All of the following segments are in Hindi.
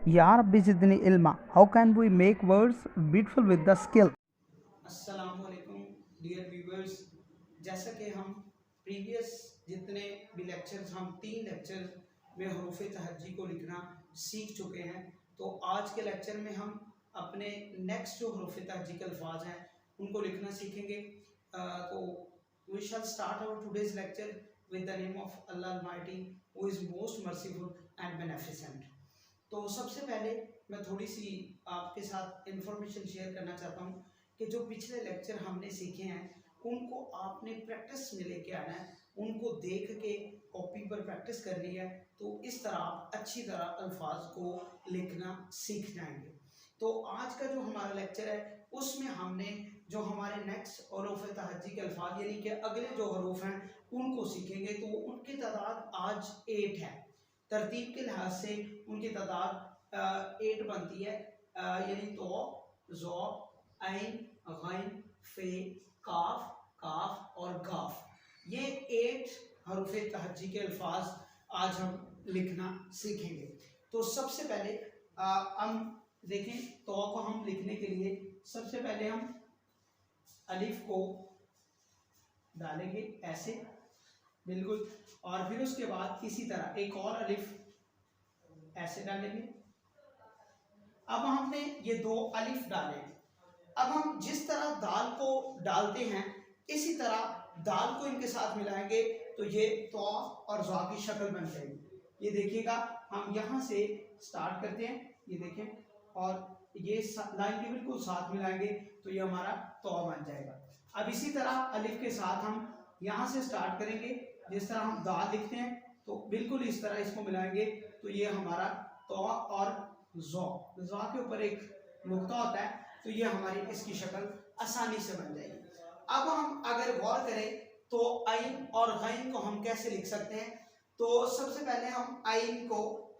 Ya Rabbi zidni ilma. How can we make words beautiful with the skill? अस्सलामुअलैकुम डियर व्यूवर्स। जैसा कि हम प्रीवियस जितने भी लेक्चर्स हम 3 लेक्चर में हरूफ तहज्जी को लिखना सीख चुके हैं, तो आज के लेक्चर में हम अपने नेक्स्ट जो हरूफ तहज्जी के अल्फाज हैं उनको लिखना सीखेंगे। तो we shall start our today's lecture with the name of Allah almighty who is most merciful and beneficent. तो सबसे पहले मैं थोड़ी सी आपके साथ इंफॉर्मेशन शेयर करना चाहता हूँ कि जो पिछले लेक्चर हमने सीखे हैं उनको आपने प्रैक्टिस में लेके आना है, उनको देख के कॉपी पर प्रैक्टिस करनी है, तो इस तरह आप अच्छी तरह अल्फाज को लिखना सीख जाएंगे। तो आज का जो हमारा लेक्चर है उसमें हमने जो हमारे नेक्स्ट हरूफ तहज्जी के अल्फाज यानी कि अगले जो हरूफ हैं उनको सीखेंगे। तो उनकी तादाद आज 8 है। तरतीब के लिहाज से उनकी तादाद 8 बनती है, यानी तो ज़ो ऐन गैन फे काफ काफ और गाफ, ये 8 हरूफ तहज्जी के अल्फाज आज हम लिखना सीखेंगे। तो सबसे पहले हम देखें तो को हम लिखने के लिए सबसे पहले हम अलिफ को डालेंगे ऐसे बिल्कुल, और फिर उसके बाद इसी तरह एक और अलिफ ऐसे डालेंगे। अब हमने ये 2 अलिफ डाले। अब हम जिस तरह दाल को डालते हैं इसी तरह दाल को इनके साथ मिलाएंगे तो ये तो और ज़ा की शक्ल बन जाएगी। ये देखिएगा, हम यहाँ से स्टार्ट करते हैं, ये देखें, और ये लाइन के बिल्कुल साथ मिलाएंगे तो ये हमारा तो बन जाएगा। अब इसी तरह अलिफ के साथ हम यहाँ से स्टार्ट करेंगे, जिस तरह हम दाल लिखते हैं तो बिल्कुल इस तरह इसको मिलाएंगे तो ये हमारा तो और ज़ा के ऊपर एक नुक्ता होता है तो ये हमारी इसकी शक्ल आसानी से बन जाएगी। अब हम अगर गौर करें तो आइन और गैन को हम कैसे लिख सकते हैं, तो सबसे पहले हम आइन को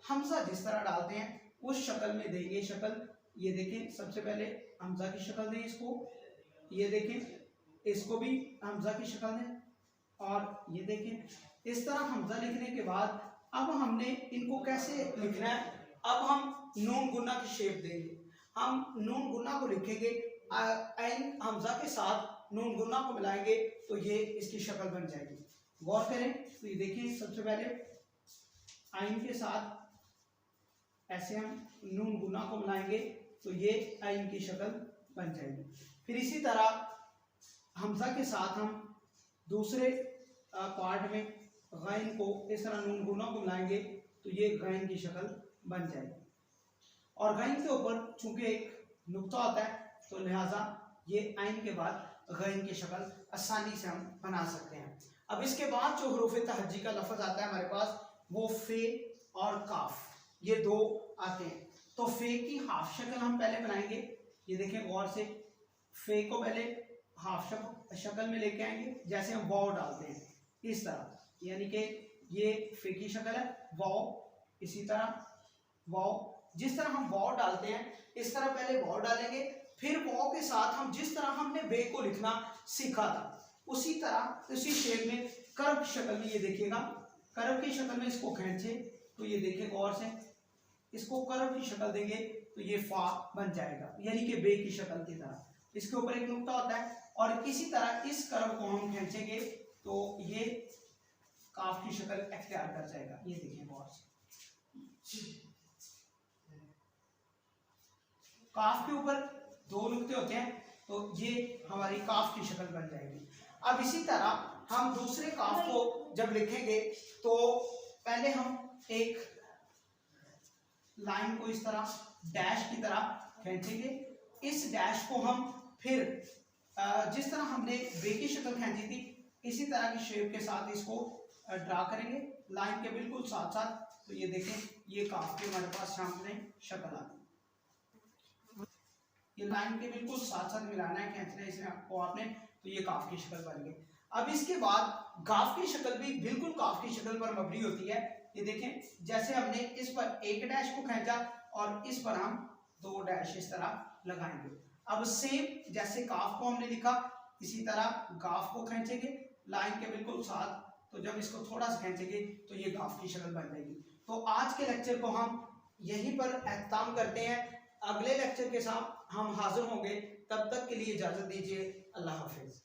हमजा जिस तरह डालते हैं उस शक्ल में देंगे शक्ल। ये देखें, सबसे पहले हमजा की शक्ल दें इसको, ये देखें इसको भी हमजा की शक्ल दें, और ये देखें इस तरह हमजा लिखने के बाद अब हमने इनको कैसे लिखना है। अब हम नून गुन्ना की शेप देंगे, हम नून गुन्ना को लिखेंगे, ऐन हमजा के साथ नून गुन्ना को मिलाएंगे तो ये इसकी शक्ल बन जाएगी। गौर करें तो ये देखिए, सबसे पहले ऐन के साथ ऐसे हम नून गुन्ना को मिलाएंगे तो ये ऐन की शक्ल बन जाएगी। फिर इसी तरह हमजा के साथ हम दूसरे पार्ट में गैन को इस तरह नून गुना को मिलाएंगे तो ये गैन की शक्ल बन जाएगी। और गैन के ऊपर चूंकि एक नुक्ता होता है तो लिहाजा ये ऐन के बाद गैन की शक्ल आसानी से हम बना सकते हैं। अब इसके बाद जो हरूफ तहज्जी का लफ्ज आता है हमारे पास वो फे और काफ, ये 2 आते हैं। तो फे की हाफ शक्ल हम पहले बनाएंगे, ये देखें गौर से, फे को पहले हाफ शक्ल में लेके आएंगे, जैसे हम वाव डालते हैं इस तरह, यानी कि ये फे की शक्ल है, वाव इसी तरह वाव, जिस तरह हम वाव डालते हैं इस तरह पहले वाव डालेंगे, फिर वाव के साथ हम जिस तरह हमने बे को लिखना सीखा था उसी तरह उसी शेप में कर्व की शक्ल में, ये देखिएगा कर्व की शक्ल में इसको खींचे तो ये देखिए गौर से, इसको कर्व की शक्ल देंगे तो ये फा बन जाएगा, यानी कि बे की शक्ल की तरह, इसके ऊपर एक नुक्ता होता है, और इसी तरह इस कर्व को हम खींचेंगे तो ये काफ की शक्ल अख्तियार कर जाएगा। ये देखिए गौर से, काफ के ऊपर 2 नुक्ते होते हैं तो ये हमारी काफ की शक्ल बन जाएगी। अब इसी तरह हम दूसरे काफ को जब लिखेंगे तो पहले हम एक लाइन को इस तरह डैश की तरह खींचेंगे, इस डैश को हम फिर जिस तरह हमने बे की शक्ल खींची थी इसी तरह की शेप के साथ इसको ड्रा करेंगे लाइन के बिल्कुल साथ साथ, तो ये देखें ये काफ की हमारे पास सामने शक्ल आ गई। ये लाइन के बिल्कुल साथ साथ मिलाना है, खींचना है इसमें आपको आपने, तो ये काफ की शक्ल बन गई। अब इसके बाद गाफ की शक्ल भी बिल्कुल काफ की शक्ल पर मबनी होती है। ये देखें, जैसे हमने इस पर एक डैश को खींचा और इस पर हम 2 डैश इस तरह लगाएंगे। अब सेम जैसे काफ को हमने लिखा इसी तरह गाफ को खींचेंगे लाइन के बिल्कुल साथ, तो जब इसको थोड़ा सा खींचेंगे तो ये गाफ की शक्ल बन जाएगी। तो आज के लेक्चर को हम यहीं पर एहतमाम करते हैं। अगले लेक्चर के साथ हम हाजिर होंगे, तब तक के लिए इजाज़त दीजिए। अल्लाह हाफिज़।